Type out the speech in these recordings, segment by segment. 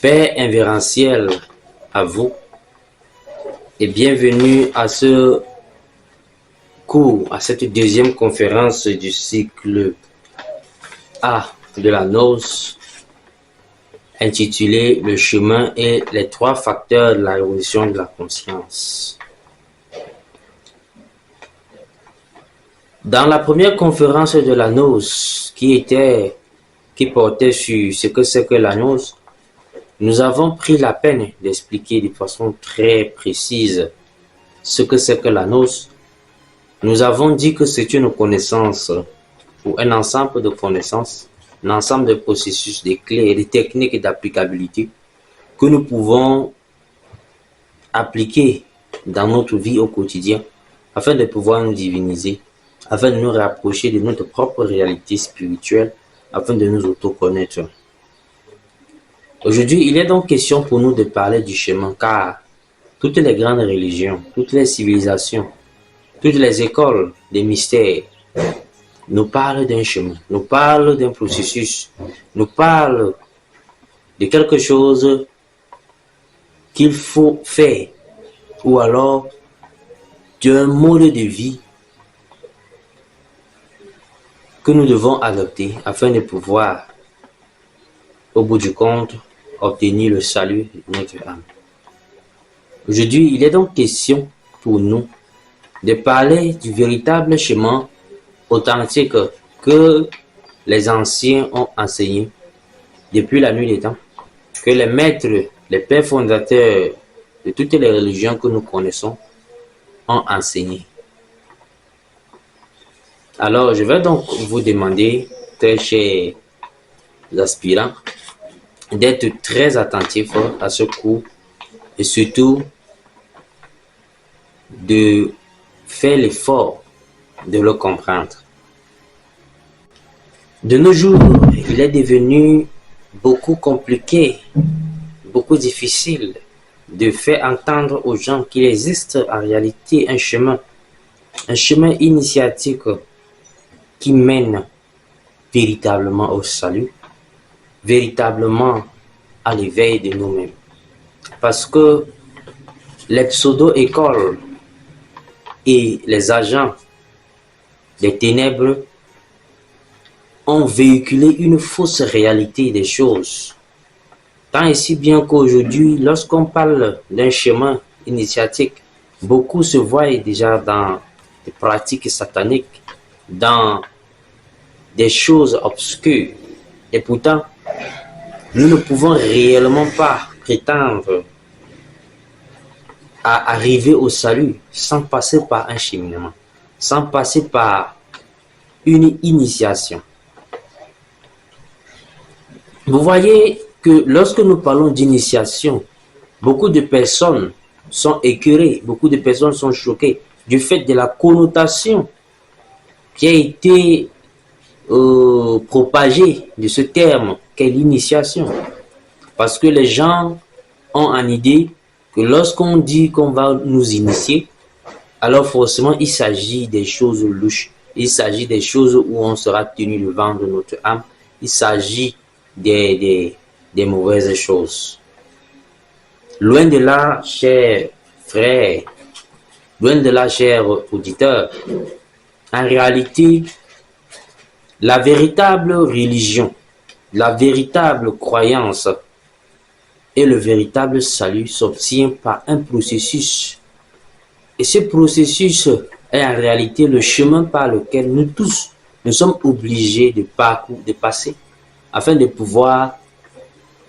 Père invérenciel à vous et bienvenue à ce cours, à cette deuxième conférence du cycle A de la Gnose intitulée Le chemin et les trois facteurs de la révolution de la conscience. Dans la première conférence de la Gnose qui portait sur ce que c'est que la Gnose, nous avons pris la peine d'expliquer de façon très précise ce que c'est que la Gnose. Nous avons dit que c'est une connaissance ou un ensemble de connaissances, un ensemble de processus, de clés et de techniques d'applicabilité que nous pouvons appliquer dans notre vie au quotidien afin de pouvoir nous diviniser, afin de nous rapprocher de notre propre réalité spirituelle, afin de nous auto-connaître. Aujourd'hui, il est donc question pour nous de parler du chemin, car toutes les grandes religions, toutes les civilisations, toutes les écoles des mystères nous parlent d'un chemin, nous parlent d'un processus, nous parlent de quelque chose qu'il faut faire, ou alors d'un mode de vie que nous devons adopter afin de pouvoir, au bout du compte, obtenir le salut de notre âme. Aujourd'hui, il est donc question pour nous de parler du véritable chemin authentique que les anciens ont enseigné depuis la nuit des temps, que les maîtres, les pères fondateurs de toutes les religions que nous connaissons ont enseigné. Alors, je vais donc vous demander, très chers aspirants, d'être très attentifs à ce cours et surtout de faire l'effort de le comprendre. De nos jours, il est devenu beaucoup compliqué, beaucoup difficile de faire entendre aux gens qu'il existe en réalité un chemin initiatique qui mène véritablement au salut, véritablement à l'éveil de nous-mêmes. Parce que les pseudo-écoles et les agents des ténèbres ont véhiculé une fausse réalité des choses. Tant et si bien qu'aujourd'hui, lorsqu'on parle d'un chemin initiatique, beaucoup se voient déjà dans des pratiques sataniques, dans des choses obscures. Et pourtant, nous ne pouvons réellement pas prétendre à arriver au salut sans passer par un cheminement, sans passer par une initiation. Vous voyez que lorsque nous parlons d'initiation, beaucoup de personnes sont écœurées, beaucoup de personnes sont choquées du fait de la connotation qui a été propagée de ce terme qu'est l'initiation. Parce que les gens ont en idée que lorsqu'on dit qu'on va nous initier, alors forcément il s'agit des choses louches, il s'agit des choses où on sera tenu le vent de notre âme, il s'agit des mauvaises choses. Loin de là, chers frères, loin de là, chers auditeurs, en réalité, la véritable religion, la véritable croyance et le véritable salut s'obtient par un processus. Et ce processus est en réalité le chemin par lequel nous tous, nous sommes obligés de passer afin de pouvoir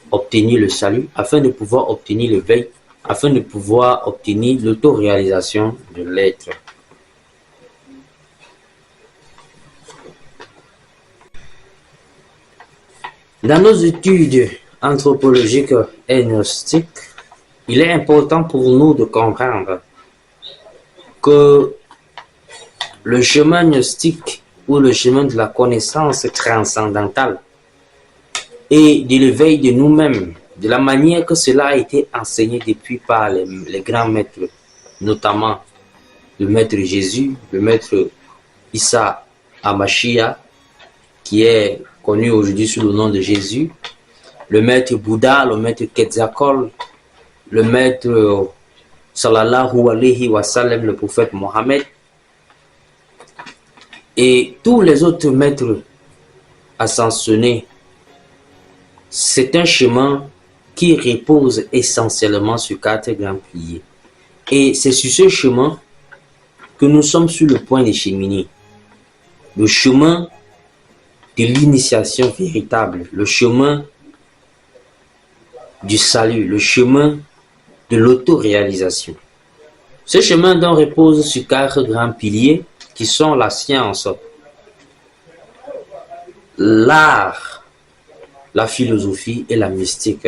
obtenir le salut, afin de pouvoir obtenir l'éveil, afin de pouvoir obtenir l'autoréalisation de l'être. Dans nos études anthropologiques et gnostiques, il est important pour nous de comprendre que le chemin gnostique ou le chemin de la connaissance transcendantale et de l'éveil de nous-mêmes, de la manière que cela a été enseigné depuis par les grands maîtres, notamment le maître Jésus, le maître Issa Hamashia, qui est connu aujourd'hui sous le nom de Jésus, le maître Bouddha, le maître Quetzalcoatl, le maître sallallahu alayhi wa sallam, le prophète Mohammed, et tous les autres maîtres ascensionnés. C'est un chemin qui repose essentiellement sur 4 grands piliers. Et c'est sur ce chemin que nous sommes sur le point de cheminer. Le chemin de l'initiation véritable, le chemin du salut, le chemin de l'autoréalisation. Ce chemin donc repose sur 4 grands piliers qui sont la science, l'art, la philosophie et la mystique.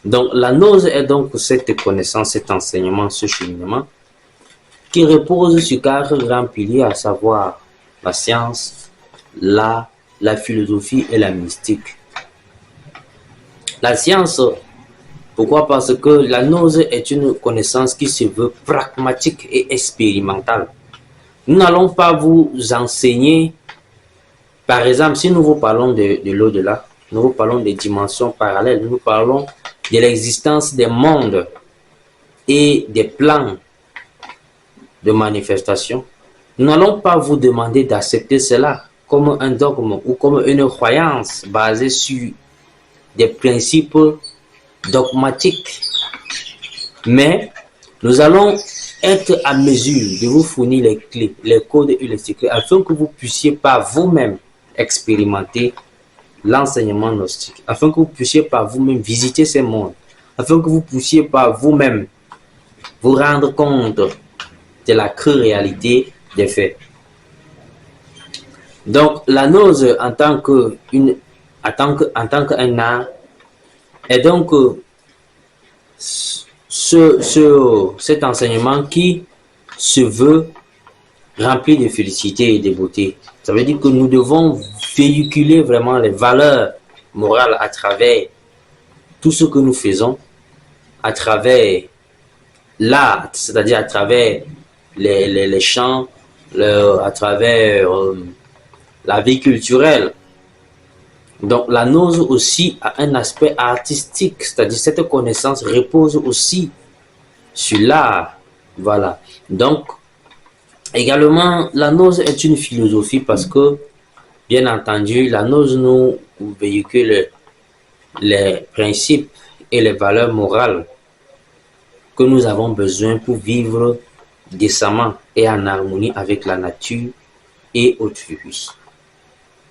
Donc la gnose est donc cette connaissance, cet enseignement, ce cheminement qui repose sur 4 grands piliers, à savoir la science, l'art, la philosophie et la mystique. La science, pourquoi? Parce que la gnose est une connaissance qui se veut pragmatique et expérimentale. Nous n'allons pas vous enseigner, par exemple, si nous vous parlons de l'au-delà, nous vous parlons des dimensions parallèles, nous parlons de l'existence des mondes et des plans de manifestation. Nous n'allons pas vous demander d'accepter cela comme un dogme ou comme une croyance basée sur des principes dogmatiques. Mais nous allons être à mesure de vous fournir les clés, les codes et les secrets afin que vous puissiez par vous-même expérimenter l'enseignement gnostique, afin que vous puissiez par vous-même visiter ces mondes, afin que vous puissiez par vous-même vous rendre compte de la crue réalité des faits. Donc la gnose en tant qu'un art est donc cet enseignement qui se veut rempli de félicité et de beauté. Ça veut dire que nous devons véhiculer vraiment les valeurs morales à travers tout ce que nous faisons, à travers l'art, c'est-à-dire à travers les chants, à travers la vie culturelle. Donc la gnose aussi a un aspect artistique, c'est-à-dire cette connaissance repose aussi sur l'art. Voilà. Donc également, la gnose est une philosophie parce que, bien entendu, la gnose nous véhicule les principes et les valeurs morales que nous avons besoin pour vivre décemment et en harmonie avec la nature et autrui.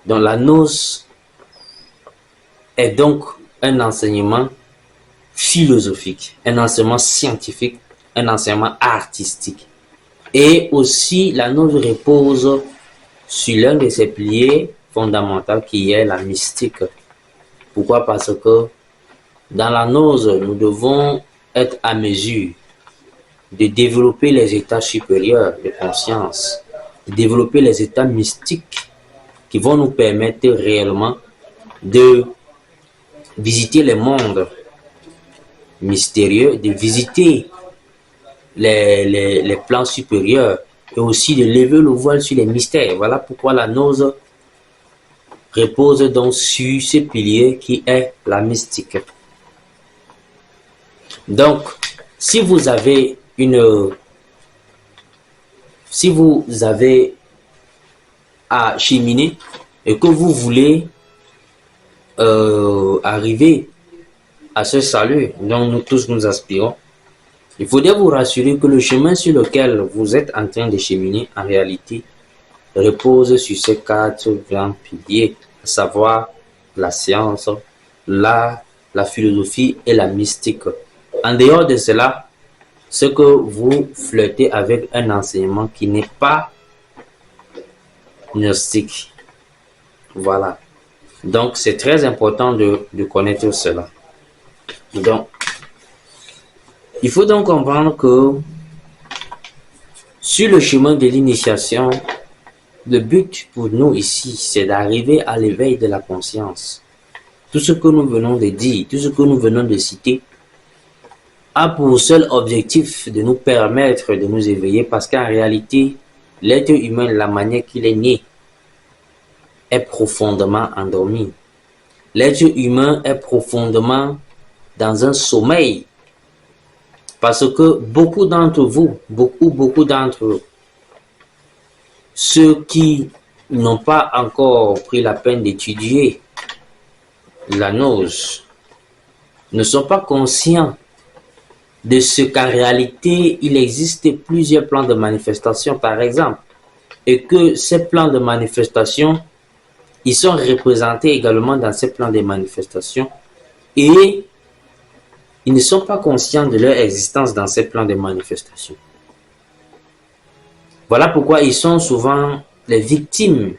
Donc la gnose est donc un enseignement philosophique, un enseignement scientifique, un enseignement artistique. Et aussi, la gnose repose sur l'un de ses piliers fondamentaux qui est la mystique. Pourquoi? Parce que dans la gnose, nous devons être à mesure de développer les états supérieurs de conscience, de développer les états mystiques qui vont nous permettre réellement de visiter les mondes mystérieux, de visiter les plans supérieurs et aussi de lever le voile sur les mystères. Voilà pourquoi la gnose repose donc sur ce pilier qui est la mystique. Donc, si vous avez à cheminer et que vous voulez arriver à ce salut dont nous tous nous aspirons, il faudrait vous rassurer que le chemin sur lequel vous êtes en train de cheminer en réalité repose sur ces 4 grands piliers, à savoir la science, l'art, la philosophie et la mystique. En dehors de cela, c'est que vous flirtez avec un enseignement qui n'est pas gnostique. Voilà. Donc, c'est très important de connaître cela. Donc, il faut donc comprendre que sur le chemin de l'initiation, le but pour nous ici, c'est d'arriver à l'éveil de la conscience. Tout ce que nous venons de dire, tout ce que nous venons de citer, a pour seul objectif de nous permettre de nous éveiller parce qu'en réalité, l'être humain, la manière qu'il est né, est profondément endormi. l'être humain est profondément dans un sommeil. Parce que beaucoup d'entre vous, beaucoup d'entre eux, ceux qui n'ont pas encore pris la peine d'étudier la gnose, ne sont pas conscients de ce qu'en réalité, il existe plusieurs plans de manifestation, par exemple, et que ces plans de manifestation, ils sont représentés également dans ces plans de manifestation, et ils ne sont pas conscients de leur existence dans ces plans de manifestation. Voilà pourquoi ils sont souvent les victimes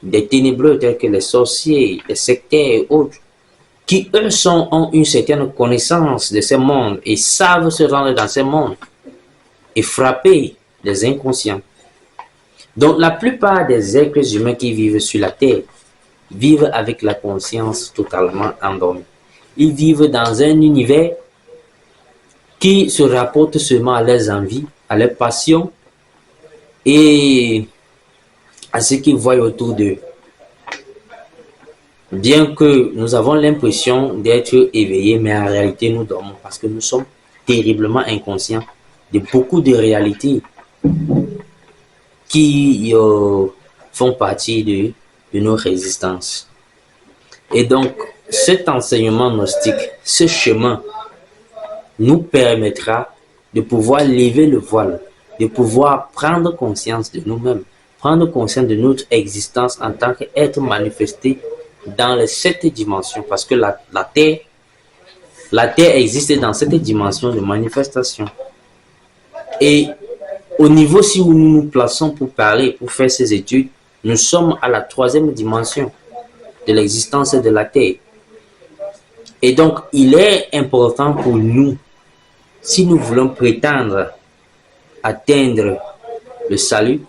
des ténébreux tels que les sorciers, les sectaires et autres, qui eux ont une certaine connaissance de ces mondes et savent se rendre dans ces mondes et frapper les inconscients. Donc la plupart des êtres humains qui vivent sur la terre vivent avec la conscience totalement endormie. Ils vivent dans un univers qui se rapporte seulement à leurs envies, à leurs passions et à ce qu'ils voient autour d'eux. Bien que nous avons l'impression d'être éveillés, mais en réalité nous dormons parce que nous sommes terriblement inconscients de beaucoup de réalités qui font partie de nos résistances. Et donc, cet enseignement gnostique, ce chemin, nous permettra de pouvoir lever le voile, de pouvoir prendre conscience de nous-mêmes, prendre conscience de notre existence en tant qu'être manifesté dans les 7 dimensions, parce que la Terre existe dans cette dimension de manifestation. Et au niveau si où nous nous plaçons pour parler, pour faire ces études, nous sommes à la 3e dimension de l'existence de la Terre. Et donc, il est important pour nous, si nous voulons prétendre atteindre le salut,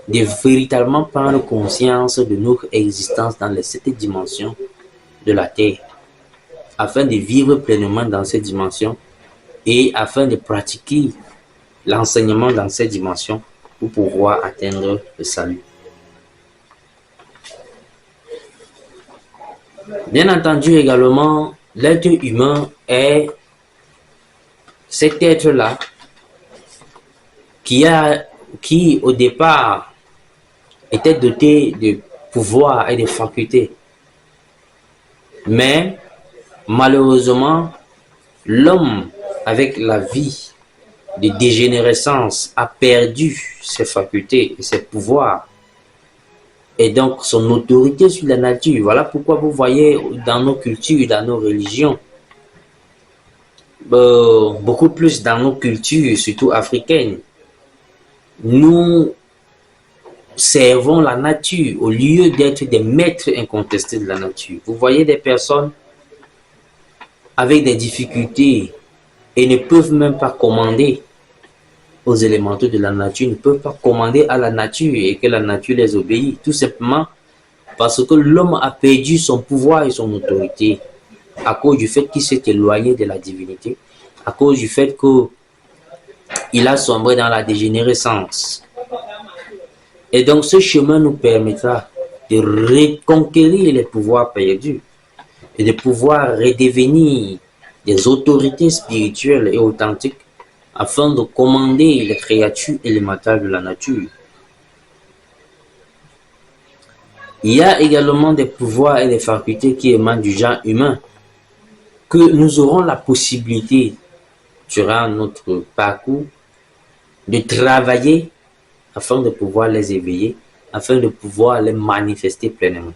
de véritablement prendre conscience de notre existence dans les 7 dimensions de la Terre, afin de vivre pleinement dans ces dimensions et afin de pratiquer l'enseignement dans ces dimensions pour pouvoir atteindre le salut. Bien entendu également, l'être humain est cet être-là qui au départ était doté de pouvoirs et de facultés. Mais malheureusement, l'homme, avec la vie de dégénérescence, a perdu ses facultés et ses pouvoirs et donc son autorité sur la nature. Voilà pourquoi vous voyez dans nos cultures, dans nos religions, beaucoup plus dans nos cultures, surtout africaines, nous servons la nature au lieu d'être des maîtres incontestés de la nature. Vous voyez des personnes avec des difficultés et ne peuvent même pas commander aux élémentaux de la nature, ne peuvent pas commander à la nature et que la nature les obéit, tout simplement parce que l'homme a perdu son pouvoir et son autorité à cause du fait qu'il s'est éloigné de la divinité, à cause du fait qu'il a sombré dans la dégénérescence. Et donc ce chemin nous permettra de reconquérir les pouvoirs perdus et de pouvoir redevenir des autorités spirituelles et authentiques afin de commander les créatures élémentaires de la nature. Il y a également des pouvoirs et des facultés qui émanent du genre humain que nous aurons la possibilité, durant notre parcours, de travailler afin de pouvoir les éveiller, afin de pouvoir les manifester pleinement.